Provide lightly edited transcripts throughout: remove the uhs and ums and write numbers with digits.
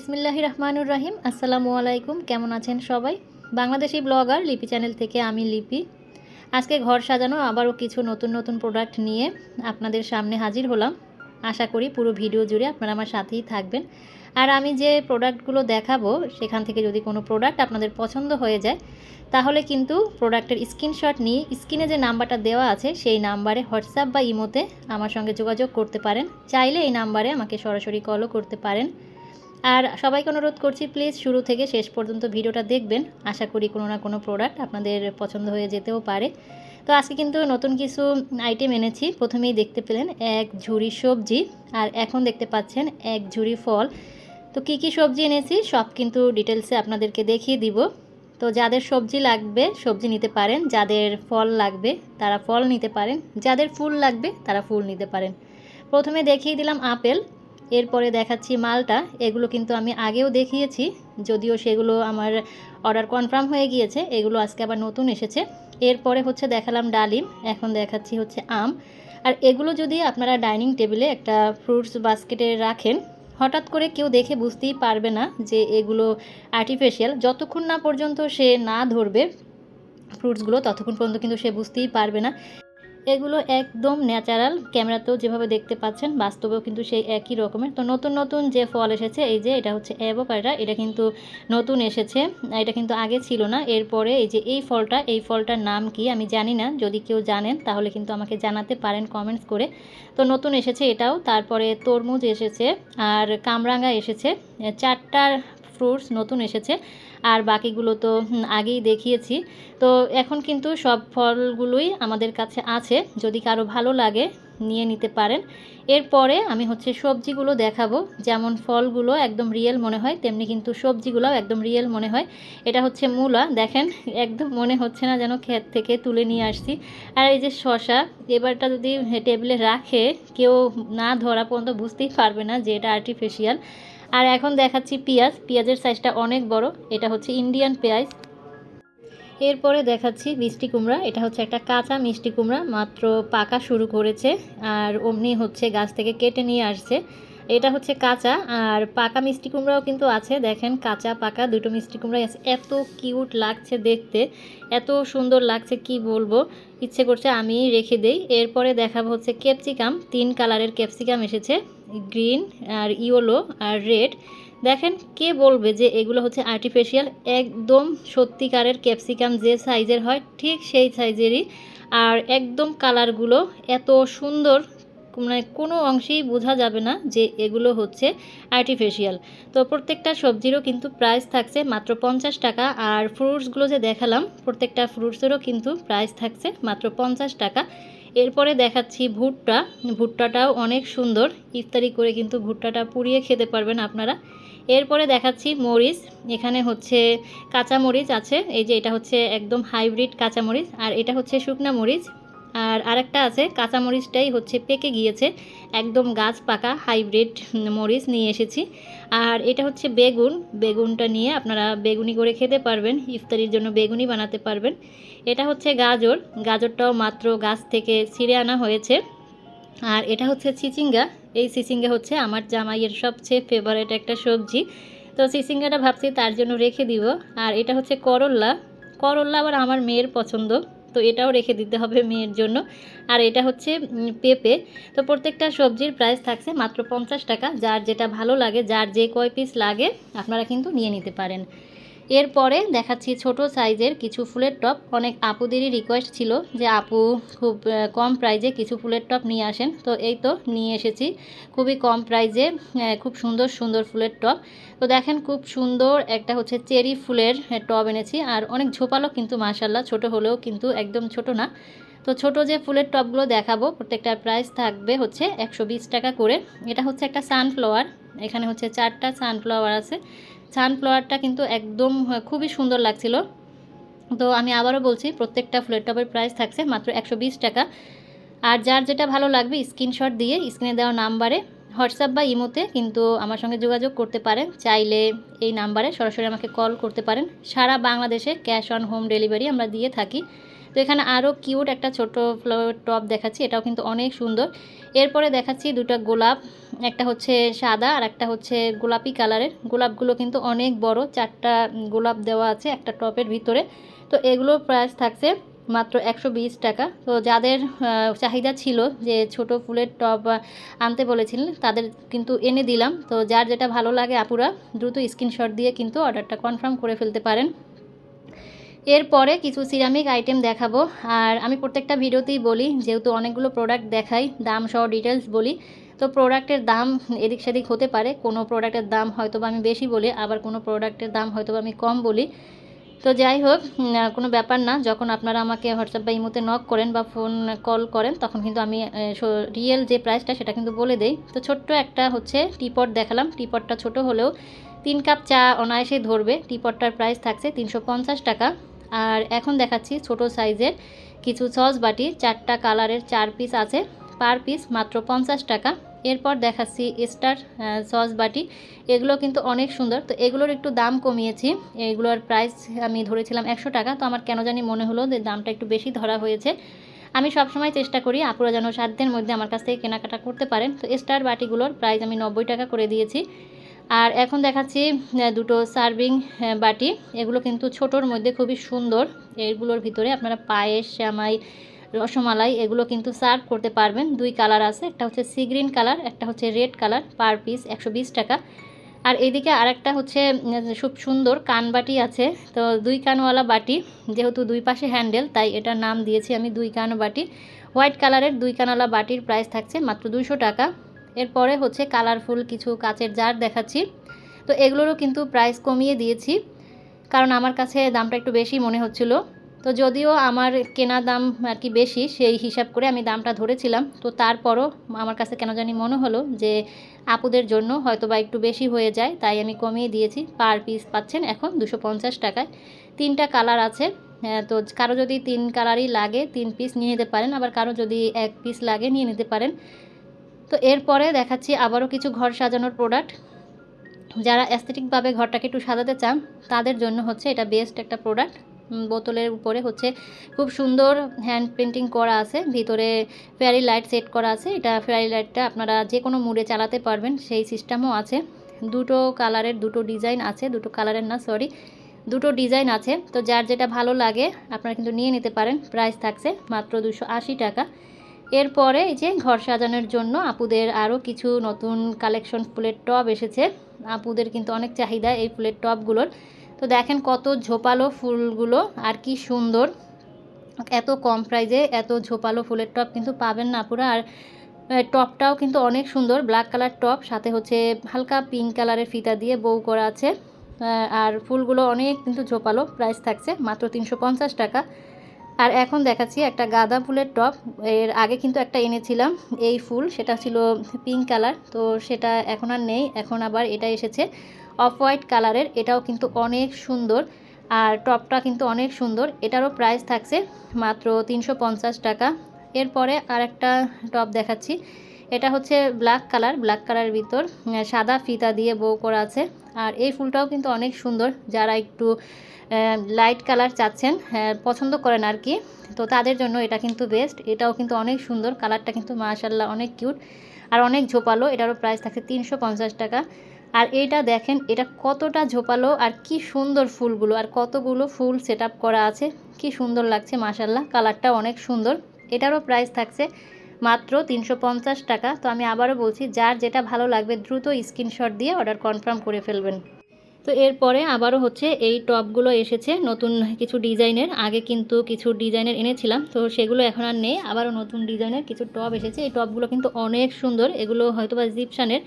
বিসমিল্লাহির রহমানুর রহিম। আসসালামু আলাইকুম। কেমন আছেন সবাই? বাংলাদেশি ব্লগার লিপি চ্যানেল থেকে আমি লিপি। আজকে ঘর সাজানো আবারও কিছু নতুন নতুন প্রোডাক্ট নিয়ে আপনাদের সামনে হাজির হলাম। আশা করি পুরো ভিডিও জুড়ে আপনারা আমার সাথেই থাকবেন। আর আমি যে প্রোডাক্টগুলো দেখাবো সেখান থেকে যদি কোনো প্রোডাক্ট আপনাদের পছন্দ হয়ে যায় তাহলে কিন্তু প্রোডাক্টের স্ক্রিনশট নিয়ে স্ক্রিনে যে নাম্বারটা দেওয়া আছে সেই নাম্বারে হোয়াটসঅ্যাপ বা ইমোতে আমার সঙ্গে যোগাযোগ করতে পারেন। চাইলে এই নাম্বারে আমাকে সরাসরি কলও করতে পারেন। আর সবাইকে অনুরোধ করছি প্লিজ শুরু থেকে শেষ পর্যন্ত ভিডিওটা দেখবেন। আশা করি কোনো না কোনো প্রোডাক্ট আপনাদের পছন্দ হয়ে যেতেও পারে। তো আজকে কিন্তু নতুন কিছু আইটেম এনেছি। প্রথমেই দেখতে পেলেন এক ঝুড়ি সবজি, আর এখন দেখতে পাচ্ছেন এক ঝুড়ি ফল। তো কী কী সবজি এনেছি সব কিন্তু ডিটেলসে আপনাদেরকে দেখিয়ে দিব। তো যাদের সবজি লাগবে সবজি নিতে পারেন, যাদের ফল লাগবে তারা ফল নিতে পারেন, যাদের ফুল লাগবে তারা ফুল নিতে পারেন। প্রথমে দেখিয়ে দিলাম আপেল, এরপরে দেখাচ্ছি মালটা। এগুলো কিন্তু আমি আগেও দেখিয়েছি, যদিও সেগুলো আমার অর্ডার কনফার্ম হয়ে গিয়েছে। এগুলো আজকে আবার নতুন এসেছে। এরপরে হচ্ছে দেখালাম ডালিম, এখন দেখাচ্ছি হচ্ছে আম। আর এগুলো যদি আপনারা ডাইনিং টেবিলে একটা ফ্রুটস বাস্কেটে রাখেন, হঠাৎ করে কেউ দেখে বুঝতেই পারবে না যে এগুলো আর্টিফিশিয়াল। যতক্ষণ না পর্যন্ত সে না ধরবে ফ্রুটসগুলো ততক্ষণ পর্যন্ত কিন্তু সে বুঝতেই পারবে না। এগুলো একদম ন্যাচারাল, ক্যামেরাতেও যেভাবে দেখতে পাচ্ছেন বাস্তবেও কিন্তু সেই একই রকমের। তো নতুন নতুন যে ফল এসেছে, এই যে এটা হচ্ছে অ্যাভোকাডো, এটা কিন্তু নতুন এসেছে, এটা কিন্তু আগে ছিল না। এরপরে এই যে এই ফলটার নাম কি আমি জানি না, যদি কেউ জানেন তাহলে কিন্তু আমাকে জানাতে পারেন কমেন্টস করে। তো নতুন এসেছে এটাও। তারপরে তরমুজ এসেছে আর কামরাঙা এসেছে, চারটা ফ্রুটস নতুন এসেছে। আর বাকিগুলো তো আগেই দেখিয়েছি। তো এখন কিন্তু সব ফলগুলোই আমাদের কাছে আছে, যদি কারো ভালো লাগে নিয়ে নিতে পারেন। এরপরে আমি হচ্ছে সবজিগুলো দেখাবো। যেমন ফলগুলো একদম রিয়েল মনে হয়, তেমনি কিন্তু সবজিগুলোও একদম রিয়েল মনে হয়। এটা হচ্ছে মূলা, দেখেন একদম মনে হচ্ছে না যেন ক্ষেত থেকে তুলে নিয়ে আসছি। আর এই যে শসা, এবারটা যদি টেবিলে রাখে কেউ না ধরা পর্যন্ত বুঝতেই পারবে না যে এটা আর্টিফিশিয়াল। আর এখন দেখাচ্ছি পেঁয়াজ, পেঁয়াজের সাইজটা অনেক বড়, এটা হচ্ছে ইন্ডিয়ান পেঁয়াজ। এরপরে দেখাচ্ছি মিষ্টি কুমড়া, এটা হচ্ছে একটা কাঁচা মিষ্টি কুমড়া, মাত্র পাকা শুরু করেছে আর অমনি হচ্ছে গাছ থেকে কেটে নিয়ে আসছে। এটা হচ্ছে কাঁচা, আর পাকা মিষ্টি কুমড়াও কিন্তু আছে, দেখেন কাঁচা পাকা দুটো মিষ্টি কুমড়াই আছে। এত কিউট লাগছে দেখতে, এত সুন্দর লাগছে কি বলবো, ইচ্ছে করছে আমি রেখে দেই। এরপরে দেখাবো হচ্ছে ক্যাপসিকাম, 3 কালারের ক্যাপসিকাম এসেছে, গ্রিন আর ইয়েলো আর রেড। দেখেন কে বলবে যে এগুলো হচ্ছে আর্টিফিশিয়াল, একদম সত্যিকারের ক্যাপসিকাম যে সাইজের হয় ঠিক সেই সাইজেরই। আর একদম কালারগুলো এত সুন্দর, মানে কোনো অংশেই বোঝা যাবে না যে এগুলো হচ্ছে আর্টিফিশিয়াল। তো প্রত্যেকটা সবজিরও কিন্তু প্রাইস থাকছে মাত্র 50 টাকা। আর ফ্রুটসগুলো যে দেখালাম প্রত্যেকটা ফ্রুটসেরও কিন্তু প্রাইস থাকছে মাত্র 50 টাকা। এরপরে দেখাচ্ছি ভুট্টা, ভুট্টাটাও অনেক সুন্দর, ইফতারি করে কিন্তু ভুট্টাটা পুড়িয়ে খেতে পারবেন আপনারা। এরপরে দেখাচ্ছি মরিচ, এখানে হচ্ছে কাঁচা মরিচ আছে, এই যে এটা হচ্ছে একদম হাইব্রিড কাঁচা মরিচ, আর এটা হচ্ছে শুকনা মরিচ। আর আরেকটা আছে কাঁচা মরিচটাই হচ্ছে পেকে গিয়েছে, একদম গাছ পাকা হাইব্রিড মরিচ নিয়ে এসেছি। আর এটা হচ্ছে বেগুন, বেগুনটা নিয়ে আপনারা বেগুনি করে খেতে পারবেন, ইফতারির জন্য বেগুনি বানাতে পারবেন। এটা হচ্ছে গাজর, গাজরটাও মাত্র গাছ থেকে ছিঁড়ে আনা হয়েছে। আর এটা হচ্ছে চিচিঙ্গা, এই চিচিঙ্গা হচ্ছে আমার জামাইয়ের সবচেয়ে ফেভারিট একটা সবজি, তো চিচিঙ্গাটা ভাবছি তার জন্য রেখে দিব। আর এটা হচ্ছে করল্লা, করল্লা আবার আমার মেয়ের পছন্দ, তো এটাও রেখে দিতে হবে মেয়ের জন্য। আর এটা হচ্ছে পেঁপে। তো প্রত্যেকটা সবজির প্রাইস থাকছে মাত্র 50 টাকা, যার যেটা ভালো লাগে, যার যে কয় পিস লাগে আপনারা কিন্তু নিয়ে নিতে পারেন। এরপরে দেখাচ্ছি ছোট সাইজের কিছু ফুলের টব। অনেক আপুদেরই রিকোয়েস্ট ছিল যে আপু খুব কম প্রাইজে কিছু ফুলের টব নিয়ে আসেন, তো এই তো নিয়ে এসেছি খুবই কম প্রাইজে খুব সুন্দর সুন্দর ফুলের টব। তো দেখেন খুব সুন্দর একটা হচ্ছে চেরি ফুলের টব এনেছি, আর অনেক ঝোপালো কিন্তু মাশাল্লাহ, ছোট হলেও কিন্তু একদম ছোট না। তো ছোট যে ফুলের টবগুলো দেখাবো প্রত্যেকটার প্রাইস থাকবে হচ্ছে 120 টাকা করে। এটা হচ্ছে একটা সানফ্লাওয়ার, এখানে হচ্ছে 4টা সানফ্লাওয়ার আছে। সানফ্লাওয়ারটা কিন্তু একদম খুবই সুন্দর লাগছিল। তো আমি আবারও বলছি প্রত্যেকটা ফুলের টবের প্রাইস থাকছে মাত্র 120 টাকা। আর যার যেটা ভালো লাগবে স্ক্রিনশট দিয়ে স্ক্রিনে দেওয়া নাম্বারে হোয়াটসঅ্যাপ বা ইমোতে কিন্তু আমার সঙ্গে যোগাযোগ করতে পারেন। চাইলে এই নাম্বারে সরাসরি আমাকে কল করতে পারেন। সারা বাংলাদেশে ক্যাশ অন হোম ডেলিভারি আমরা দিয়ে থাকি। তো এখানে আরও কিউট একটা ছোট ফ্লাওয়ার টব দেখাচ্ছি, এটাও কিন্তু অনেক সুন্দর। এরপরে দেখাচ্ছি দুটো গোলাপ, একটা হচ্ছে সাদা আর একটা হচ্ছে গোলাপি কালারের। গোলাপগুলো কিন্তু অনেক বড়, 4টা গোলাপ দেওয়া আছে একটা টপের ভিতরে। তো এগুলোর প্রাইস থাকছে মাত্র 120 টাকা। তো যাদের চাহিদা ছিল যে ছোট ফুলের টব আনতে বলেছিলেন তাদের কিন্তু এনে দিলাম। তো যার যেটা ভালো লাগে আপুরা দ্রুত স্ক্রিনশট দিয়ে কিন্তু অর্ডারটা কনফার্ম করে ফেলতে পারেন। এরপরে কিছু সিরামিক আইটেম দেখাবো। আর আমি প্রত্যেকটা ভিডিওতেই বলি, যেহেতু অনেকগুলো প্রোডাক্ট দেখাই, দাম সহ ডিটেলস বলি, তো প্রোডাক্টের দাম এদিক সেদিক হতে পারে। কোনো প্রোডাক্টের দাম হয়তো বা আমি বেশি বলি, আবার কোনো প্রোডাক্টের দাম হয়তো বা আমি কম বলি। তো যাই হোক, কোনো ব্যাপার না। যখন আপনারা আমাকে হোয়াটসঅ্যাপ বা ইমোতে নক করেন বা ফোন কল করেন তখন কিন্তু আমি রিয়েল যে প্রাইসটা সেটা কিন্তু বলে দেই। তো ছোট্ট একটা হচ্ছে টিপট দেখালাম। টিপটটা ছোট হলেও 3 কাপ চা অনায়াসে ধরবে। টিপটটার প্রাইস থাকছে 350 টাকা। আর এখন দেখাচ্ছি ছোট সাইজের কিছু সস বাটি, 4টা কালারের 4 পিস আছে, পার পিস মাত্র 50 টাকা। এরপর দেখাচ্ছি স্টার সস বাটি। এগুলো কিন্তু অনেক সুন্দর। তো এগুলোর একটু দাম কমিয়েছি। এগুলোর প্রাইস আমি ধরেছিলাম 100 টাকা। তো আমার কেন জানি মনে হলো যে দামটা একটু বেশি ধরা হয়েছে। আমি সবসময় চেষ্টা করি আপুরা যেন সাধ্যের মধ্যে আমার কাছ থেকে কেনাকাটা করতে পারেন। তো স্টার বাটিগুলোর প্রাইস আমি 90 টাকা করে দিয়েছি। আর এখন দেখাচ্ছি দুটো সার্ভিং বাটি। এগুলো কিন্তু ছোটোর মধ্যে খুবই সুন্দর। এগুলোর ভিতরে আপনারা পায়েস, সেমাই, রসমালাই এগুলো কিন্তু সার্ভ করতে পারবেন। 2 কালার আছে, একটা হচ্ছে সি গ্রিন কালার, একটা হচ্ছে রেড কালার। পার পিস 120 টাকা। আর এদিকে আরেকটা হচ্ছে খুব সুন্দর কানবাটি আছে। তো 2 কানওয়ালা বাটি, যেহেতু 2 পাশে হ্যান্ডেল তাই এটার নাম দিয়েছি আমি 2 কান বাটি। হোয়াইট কালারের 2 কানওয়ালা বাটির প্রাইস থাকছে মাত্র 200 টাকা। এরপরে হচ্ছে কালারফুল কিছু কাচের জার দেখাচ্ছি। তো এগুলোরও কিন্তু প্রাইস কমিয়ে দিয়েছি, কারণ আমার কাছে দামটা একটু বেশি মনে হচ্ছিল। তো যদিও আমার কেনা দাম আর কি বেশি, সেই হিসাব করে আমি দামটা ধরেছিলাম। তো তারপরও আমার কাছে কেন জানি মনে হলো যে আপুদের জন্য হয়তো বা একটু বেশি হয়ে যায়, তাই আমি কমিয়ে দিয়েছি। পার পিস পাচ্ছেন এখন 250 টাকায়। 3টা কালার আছে। তো কারো যদি 3 কালারই লাগে 3 পিস নিয়ে নিতে পারেন, আবার কারো যদি 1 পিস লাগে নিয়ে নিতে পারেন। তো এরপরে দেখাচ্ছি আবারও কিছু ঘর সাজানোর প্রোডাক্ট। যারা অ্যাস্থেটিকভাবে ঘরটাকে একটু সাজাতে চান তাদের জন্য হচ্ছে এটা বেস্ট একটা প্রোডাক্ট। বোতলের উপরে হচ্ছে খুব সুন্দর হ্যান্ড পেন্টিং করা আছে, ভিতরে ফেয়ারি লাইট সেট করা আছে। এটা ফেয়ারি লাইটটা আপনারা যে কোনো মুডে চালাতে পারবেন সেই সিস্টেমও আছে। দুটো কালারের দুটো ডিজাইন আছে, দুটো কালারের না সরি, দুটো ডিজাইন আছে। তো যার যেটা ভালো লাগে আপনারা কিন্তু নিয়ে নিতে পারেন। প্রাইস থাকছে মাত্র 280 টাকা। এরপরে এই যে ঘর সাজানোর জন্য আপুদের আরও কিছু নতুন কালেকশন ফুলের টব এসেছে। আপুদের কিন্তু অনেক চাহিদা এই ফুলের টবগুলোর। তো দেখেন কত ঝোপালো ফুলগুলো আর কি সুন্দর। এত কম প্রাইজে এত ঝোপালো ফুলের টব কিন্তু পাবেন না আপুরা। আর টবটাও কিন্তু অনেক সুন্দর, ব্ল্যাক কালার টব, সাথে হচ্ছে হালকা পিঙ্ক কালারের ফিতা দিয়ে বউ করা আছে। আর ফুলগুলো অনেক কিন্তু ঝোপালো। প্রাইস থাকছে মাত্র 350 টাকা। আর এখন দেখাচ্ছি একটা গাঁদা ফুলের টব। এর আগে কিন্তু একটা এনেছিলাম এই ফুল, সেটা ছিল পিঙ্ক কালার। তো সেটা এখন আর নেই, এখন আবার এটা এসেছে অফ হোয়াইট কালারের। এটাও কিন্তু অনেক সুন্দর, আর টবটা কিন্তু অনেক সুন্দর। এটারও প্রাইস থাকছে মাত্র 350 টাকা। এরপরে আর একটা টব দেখাচ্ছি। এটা হচ্ছে ব্ল্যাক কালার, ব্ল্যাক কালারের ভিতর সাদা ফিতা দিয়ে বো করা আছে। আর এই ফুলটাও কিন্তু অনেক সুন্দর। যারা একটু লাইট কালার চাচ্ছেন, পছন্দ করেন আর কি, তো তাদের জন্য এটা কিন্তু বেস্ট। এটাও কিন্তু অনেক সুন্দর, কালারটা কিন্তু মাশাআল্লাহ অনেক কিউট আর অনেক ঝোপালো। এটারও প্রাইস থাকছে 350 টাকা। আর এইটা দেখেন এটা কতটা ঝোপালো আর কি সুন্দর ফুলগুলো, আর কতগুলো ফুল সেট আপ করা আছে, কি সুন্দর লাগছে মাশাআল্লাহ। কালারটা অনেক সুন্দর। এটারও প্রাইস থাকছে মাত্র 350 টাকা। তো আমি আবারও বলছি, যার যেটা ভালো লাগবে দ্রুত স্ক্রিনশট দিয়ে অর্ডার কনফার্ম করে ফেলবেন। তো এরপরে আবারও হচ্ছে এই টপগুলো এসেছে নতুন কিছু ডিজাইনের। আগে কিন্তু কিছু ডিজাইনের এনেছিলাম, তো সেগুলো এখন আর নেই। আবারও নতুন ডিজাইনের কিছু টপ এসেছে। এই টপগুলো কিন্তু অনেক সুন্দর, এগুলো হয়তো বা জিপসানের।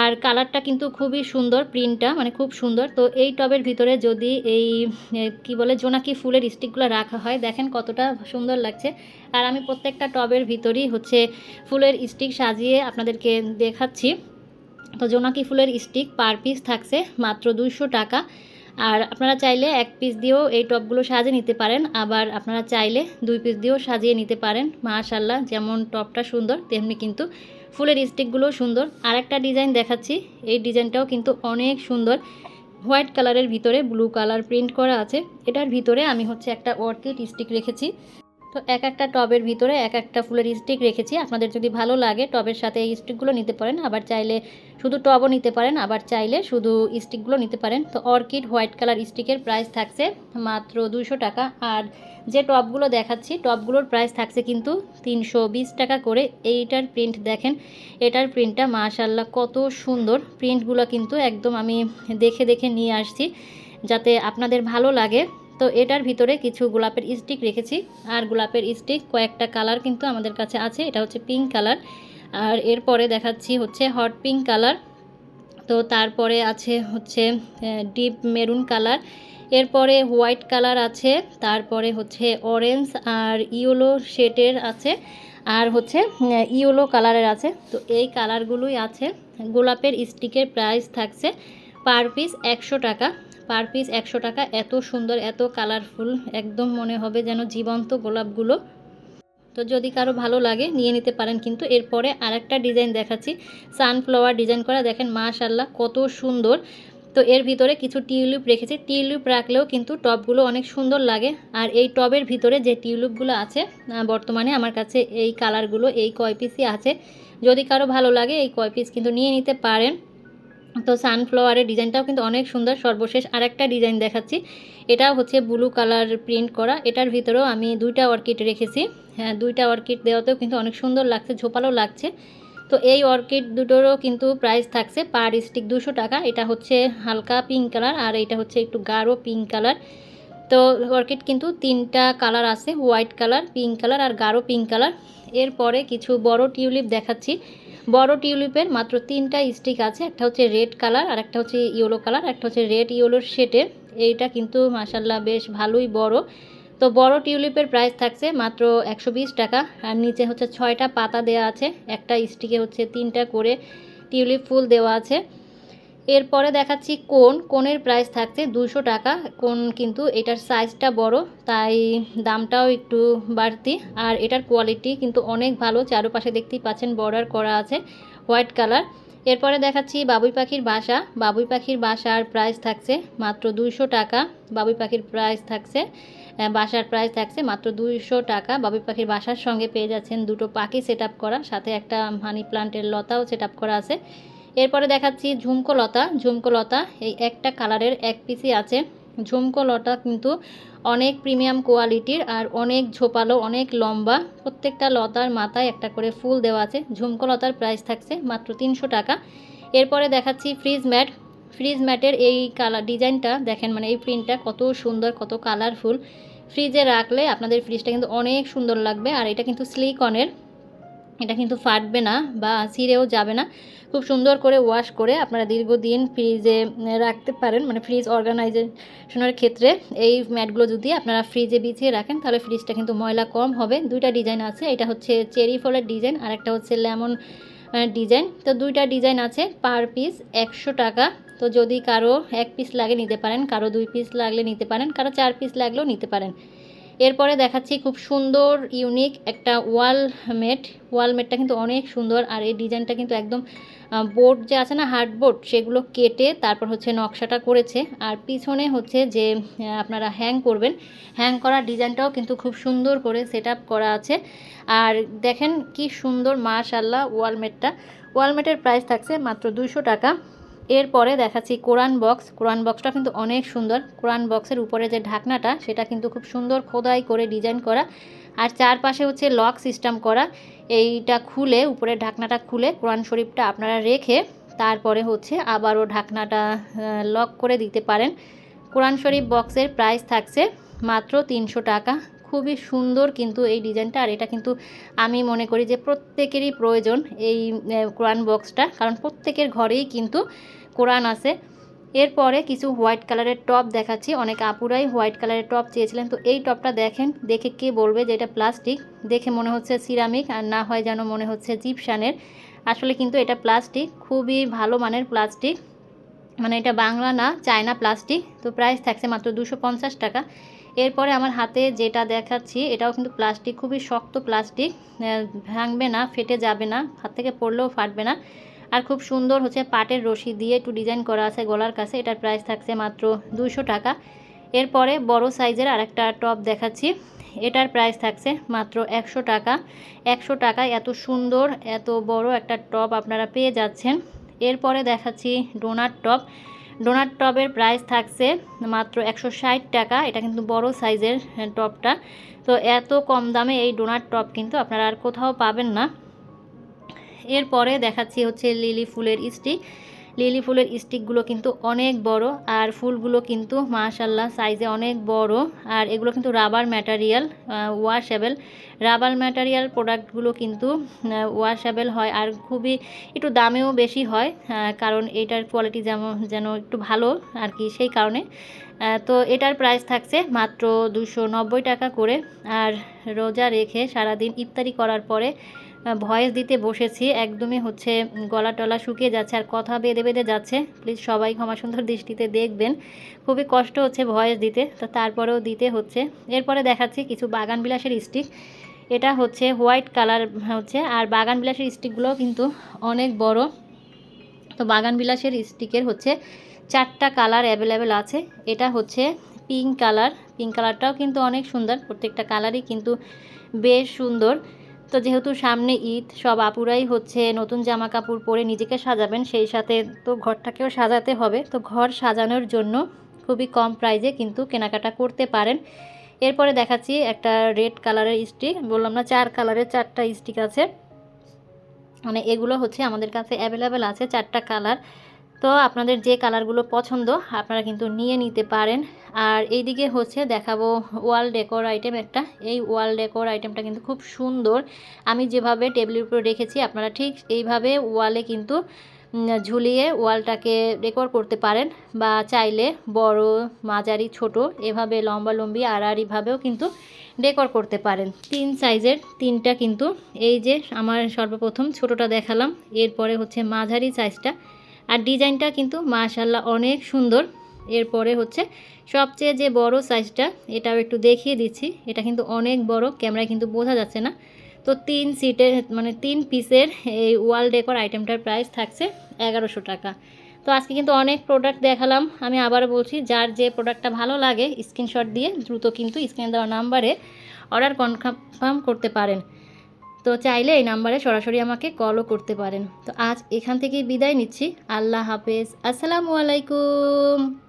আর কালারটা কিন্তু খুবই সুন্দর, প্রিন্টটা মানে খুব সুন্দর। তো এই টবের ভিতরে যদি এই কি বলে জোনাকি ফুলের স্টিকগুলো রাখা হয়, দেখেন কতটা সুন্দর লাগছে। আর আমি প্রত্যেকটা টবের ভিতরেই হচ্ছে ফুলের স্টিক সাজিয়ে আপনাদেরকে দেখাচ্ছি। তো জোনাকি ফুলের স্টিক পার পিস থাকছে মাত্র 200 টাকা। আর আপনারা চাইলে 1 পিস দিয়েও এই টবগুলো সাজিয়ে নিতে পারেন, আবার আপনারা চাইলে 2 পিস দিয়েও সাজিয়ে নিতে পারেন। মাশাআল্লাহ, যেমন টপটা সুন্দর তেমনি কিন্তু ফুলের স্টিকগুলো সুন্দর। আর একটা ডিজাইন দেখাচ্ছি, এই ডিজাইনটাও কিন্তু অনেক সুন্দর। হোয়াইট কালারের ভিতরে ব্লু কালার প্রিন্ট করা আছে। এটার ভিতরে আমি হচ্ছে একটা অর্কিড স্টিক রেখেছি। তো এক একটা টবের ভিতরে এক একটা ফুলের স্টিক রেখেছি। আপনাদের যদি ভালো লাগে টবের সাথে এই স্টিকগুলো নিতে পারেন, আবার চাইলে শুধু টবও নিতে পারেন, আবার চাইলে শুধু স্টিকগুলো নিতে পারেন। তো অর্কিড হোয়াইট কালার স্টিকের প্রাইস থাকছে মাত্র 200 টাকা। আর যে টবগুলো দেখাচ্ছি টবগুলোর প্রাইস থাকছে কিন্তু 320 টাকা করে। এইটার প্রিন্ট দেখেন, এটার প্রিন্টটা মাশাআল্লাহ কত সুন্দর। প্রিন্টগুলো কিন্তু একদম আমি দেখে দেখে নিয়ে আসছি যাতে আপনাদের ভালো লাগে। তো এটার ভিতরে কিছু গোলাপের স্টিক রেখেছি, আর গোলাপের স্টিক কয়েকটা কালার কিন্তু আমাদের কাছে আছে। এটা হচ্ছে পিঙ্ক কালার, আর এরপরে দেখাচ্ছি হচ্ছে হট পিঙ্ক কালার। তো তারপরে আছে হচ্ছে ডিপ মেরুন কালার, এরপরে হোয়াইট কালার আছে, তারপরে হচ্ছে অরেঞ্জ আর ইয়েলো শেডের আছে, আর হচ্ছে ইয়েলো কালারের আছে। তো এই কালারগুলোই আছে। গোলাপের স্টিকের প্রাইস থাকছে পার পিস 100 টাকা। পার পিস 100 টাকা। এত সুন্দর, এত কালারফুল, একদম মনে হবে যেন জীবন্ত গোলাপগুলো। তো যদি কারো ভালো লাগে নিয়ে নিতে পারেন। কিন্তু এরপরে আরেকটা ডিজাইন দেখাচ্ছি, সানফ্লাওয়ার ডিজাইন করা। দেখেন মাশাআল্লাহ কত সুন্দর। তো এর ভিতরে কিছু টিউলিপ রেখেছি। টিউলিপ রাখলেও কিন্তু টবগুলো অনেক সুন্দর লাগে। আর এই টবের ভিতরে যে টিউলিপগুলো আছে বর্তমানে আমার কাছে এই কালারগুলো এই কয় পিসই আছে। যদি কারো ভালো লাগে এই কয় পিস কিন্তু নিয়ে নিতে পারেন। তো সানফ্লাওয়ারের ডিজাইনটাও কিন্তু অনেক সুন্দর। সর্বশেষ আরেকটা ডিজাইন দেখাচ্ছি, এটাও হচ্ছে ব্লু কালার প্রিন্ট করা। এটার ভিতরেও আমি দুইটা অর্কিড রেখেছি। হ্যাঁ, দুইটা অর্কিড দেওয়াতেও কিন্তু অনেক সুন্দর লাগছে, ঝোপালো লাগছে। তো এই অর্কিড দুটোরও কিন্তু প্রাইস থাকছে পার স্টিক 200 টাকা। এটা হচ্ছে হালকা পিঙ্ক কালার, আর এটা হচ্ছে একটু গাঢ় পিঙ্ক কালার। তো অর্কিড কিন্তু তিনটা কালার আছে, হোয়াইট কালার, পিঙ্ক কালার আর গাঢ় পিঙ্ক কালার। এরপরে কিছু বড় টিউলিপ দেখাচ্ছি। বড় টিউলিপের মাত্র 3টা স্টিক আছে। একটা হচ্ছে রেড কালার, আর একটা হচ্ছে ইয়েলো কালার, একটা হচ্ছে রেড ইয়েলোর শেডের। এইটা কিন্তু মাশাআল্লাহ বেশ ভালোই বড়। তো বড় টিউলিপের প্রাইস থাকছে মাত্র 120 টাকা। আর নিচে হচ্ছে 6টা পাতা দেওয়া আছে, একটা স্টিকে হচ্ছে 3টা করে টিউলিপ ফুল দেওয়া আছে। এরপরে দেখাচ্ছি কোনের প্রাইস থাকছে 200 টাকা। কোন কিন্তু এটার সাইজটা বড়, তাই দামটাও একটু বাড়তি। আর এটার কোয়ালিটি কিন্তু অনেক ভালো। চারপাশে দেখতেই পাচ্ছেন বর্ডার করা আছে হোয়াইট কালার। এরপরে দেখাচ্ছি বাবুই পাখির বাসা। বাবুই পাখির বাসার প্রাইস থাকছে মাত্র 200 টাকা। বাবুই পাখির প্রাইস থাকছে বাসার প্রাইস থাকছে মাত্র 200 টাকা। বাবুই পাখির বাসার সঙ্গে পেয়ে যাচ্ছেন দুটো পাখি সেট করা, সাথে একটা মানি প্লান্টের লতাও সেট করা আছে। এরপরে দেখাচ্ছি ঝুমকো লতা। ঝুমকো লতা এই একটা কালারের এক পিসই আছে। ঝুমকো লতা কিন্তু অনেক প্রিমিয়াম কোয়ালিটির আর অনেক ঝোপালো, অনেক লম্বা। প্রত্যেকটা লতার মাথায় একটা করে ফুল দেওয়া আছে। ঝুমকো লতার প্রাইস থাকছে মাত্র 300 টাকা। এরপরে দেখাচ্ছি ফ্রিজ ম্যাট। ফ্রিজ ম্যাটের এই কালার ডিজাইনটা দেখেন, মানে এই প্রিন্টটা কত সুন্দর, কত কালারফুল। ফ্রিজে রাখলে আপনাদের ফ্রিজটা কিন্তু অনেক সুন্দর লাগবে। আর এটা কিন্তু সিলিকনের, এটা কিন্তু ফাটবে না বা ছিঁড়েও যাবে না। খুব সুন্দর করে ওয়াশ করে আপনারা দীর্ঘদিন ফ্রিজে রাখতে পারেন। মানে ফ্রিজ অর্গানাইজেশনের ক্ষেত্রে এই ম্যাটগুলো যদি আপনারা ফ্রিজে বিছিয়ে রাখেন তাহলে ফ্রিজটা কিন্তু ময়লা কম হবে। দুইটা ডিজাইন আছে, এটা হচ্ছে চেরি ফলের ডিজাইন আর একটা হচ্ছে লেমন ডিজাইন। তো দুইটা ডিজাইন আছে, পার পিস 100 টাকা। তো যদি কারো 1 পিস লাগে নিতে পারেন, কারো 2 পিস লাগলে নিতে পারেন, কারো 4 পিস লাগলেও নিতে পারেন। এরপরে দেখাচ্ছি খুব সুন্দর ইউনিক একটা ওয়ালমেটটা কিন্তু অনেক সুন্দর। আর এই ডিজাইনটা কিন্তু একদম বোর্ড যে আছে না, হার্ডবোর্ড, সেগুলো কেটে তারপর হচ্ছে নকশাটা করেছে। আর পিছনে হচ্ছে যে আপনারা হ্যাং করবেন, হ্যাং করা ডিজাইনটাও কিন্তু খুব সুন্দর করে সেট করা আছে। আর দেখেন কি সুন্দর মাশাআল্লাহ ওয়ালমেটের প্রাইস থাকছে মাত্র 200 টাকা। এরপরে দেখাচ্ছি কোরান বক্স। কোরান বক্সটা কিন্তু অনেক সুন্দর। কোরান বক্সের উপরে যে ঢাকনাটা সেটা কিন্তু খুব সুন্দর খোদাই করে ডিজাইন করা, আর চারপাশে হচ্ছে লক সিস্টেম করা। এইটা খুলে, উপরের ঢাকনাটা খুলে কোরআন শরীফটা আপনারা রেখে তারপরে হচ্ছে আবারও ঢাকনাটা লক করে দিতে পারেন। কোরআন শরীফ বক্সের প্রাইস থাকছে মাত্র 300 টাকা। খুবই সুন্দর কিন্তু এই ডিজাইনটা। আর এটা কিন্তু আমি মনে করি যে প্রত্যেকেরই প্রয়োজন এই কোরআন বক্সটা, কারণ প্রত্যেকের ঘরেই কিন্তু কোরআন আছে। এরপরে কিছু হোয়াইট কালারের টপ দেখাচ্ছি। অনেক আপুরাই হোয়াইট কালারের টপ চেয়েছিলেন। তো এই টপটা দেখেন, দেখে কে বলবে যে এটা প্লাস্টিক? দেখে মনে হচ্ছে সিরামিক, আর না হয় যেন মনে হচ্ছে জিপসানের। আসলে কিন্তু এটা প্লাস্টিক, খুবই ভালো মানের প্লাস্টিক। মানে এটা বাংলা না, চায়না প্লাস্টিক। তো প্রাইস থাকছে মাত্র 250 টাকা। এরপরে আমার হাতে যেটা দেখাচ্ছি এটাও কিন্তু প্লাস্টিক, খুবই শক্ত প্লাস্টিক, ভাঙবে না, ফেটে যাবে না, হাত থেকে পড়লেও ফাটবে না। আর খুব সুন্দর হচ্ছে পাটের রশি দিয়ে একটু ডিজাইন করা আছে গলার কাছে। এটার প্রাইস থাকছে মাত্র 200 টাকা। এরপরে বড় সাইজের আরেকটা টপ দেখাচ্ছি। এটার প্রাইস থাকছে মাত্র 100 টাকা। 100 টাকায় এত সুন্দর এত বড় একটা টব আপনারা পেয়ে যাচ্ছেন। এরপরে দেখাচ্ছি ডোনাট টব। ডোনাট টবের প্রাইস থাকছে মাত্র 160 টাকা। এটা কিন্তু বড় সাইজের টবটা। তো এত কম দামে এই ডোনাট টব কিন্তু আপনারা আর কোথাও পাবেন না। এরপরে দেখাচ্ছি হচ্ছে লিলি ফুলের স্টিক। লিলি ফুলের স্টিকগুলো কিন্তু অনেক বড় আর ফুলগুলো কিন্তু মাশাল্লাহ সাইজে অনেক বড়। আর এগুলো কিন্তু rubber material, washable. Rubber material প্রোডাক্টগুলো কিন্তু ওয়াশেবল হয় আর খুবই একটু দামেও বেশি হয়, কারণ এটার কোয়ালিটি যেন একটু ভালো আর কি, সেই কারণে। তো এটার প্রাইস থাকছে মাত্র 290 টাকা করে। আর রোজা রেখে সারাদিন ইফতারি করার পরে ভয়েস দিতে বসেছি, একদমই হচ্ছে গলা টলা শুকিয়ে যাচ্ছে আর কথা বেঁধে বেঁধে যাচ্ছে। প্লিজ সবাই ক্ষমা সুন্দর দৃষ্টিতে দেখবেন, খুবই কষ্ট হচ্ছে ভয়েস দিতে, তো তারপরেও দিতে হচ্ছে। এরপরে দেখাচ্ছি কিছু বাগান বিলাসের স্টিক। এটা হচ্ছে হোয়াইট কালার হচ্ছে, আর বাগান বিলাসের স্টিকগুলোও কিন্তু অনেক বড়। তো বাগান বিলাসের স্টিকের হচ্ছে 4টা কালার অ্যাভেলেবেল আছে। এটা হচ্ছে পিঙ্ক কালার। পিঙ্ক কালারটাও কিন্তু অনেক সুন্দর, প্রত্যেকটা কালারই কিন্তু বেশ সুন্দর। তো যেহেতু সামনে ঈদ, সব আপুরাই হচ্ছে নতুন জামা কাপড় পরে নিজেকে সাজাবেন, সেই সাথে তো ঘরটাকেও সাজাতে হবে। তো ঘর সাজানোর জন্য খুবই কম প্রাইসে কিন্তু কেনাকাটা করতে পারেন। এরপরে দেখাচ্ছি একটা রেড কালারের স্টিক। বললাম না 4 কালারের 4টা স্টিক আছে, মানে এগুলো হচ্ছে আমাদের কাছে অ্যাভেলেবেল আছে 4টা কালার। তো আপনাদের যে কালারগুলো পছন্দ আপনারা কিন্তু নিয়ে নিতে পারেন। আর এইদিকে হচ্ছে দেখাবো ওয়াল ডেকোর আইটেম একটা। এই ওয়াল ডেকোর আইটেমটা কিন্তু খুব সুন্দর। আমি যেভাবে টেবিলের উপরে রেখেছি আপনারা ঠিক এইভাবে ওয়ালে কিন্তু ঝুলিয়ে ওয়ালটাকে ডেকোর করতে পারেন, বা চাইলে বড় মাঝারি ছোট এভাবে লম্বালম্বি আড়াআড়িভাবেও কিন্তু ডেকোর করতে পারেন। 3 সাইজের 3টা কিন্তু, এই যে আমার সর্বপ্রথম ছোটোটা দেখালাম, এরপরে হচ্ছে মাঝারি সাইজটা। আর ডিজাইনটা কিন্তু মাশাল্লাহ অনেক সুন্দর। এরপরে হচ্ছে সবচেয়ে যে বড় সাইজটা, এটাও একটু দেখিয়ে দিচ্ছি। এটা কিন্তু অনেক বড়, ক্যামেরায় কিন্তু বোঝা যাচ্ছে না। তো 3 সিটের মানে 3 পিসের এই ওয়াল ডেকোর আইটেমটার প্রাইস থাকছে 1100 টাকা। তো আজকে কিন্তু অনেক প্রোডাক্ট দেখালাম। আমি আবারও বলছি, যার যে প্রোডাক্টটা ভালো লাগে স্ক্রিনশট দিয়ে দ্রুত কিন্তু স্ক্রিনে দেওয়া নাম্বারে অর্ডার কনফার্ম করতে পারেন। তো চাইলে এই নাম্বারে সরাসরি আমাকে কলও করতে পারেন। তো আজ এখান থেকেই বিদায় নিচ্ছি। আল্লাহ হাফেজ, আসসালামু আলাইকুম।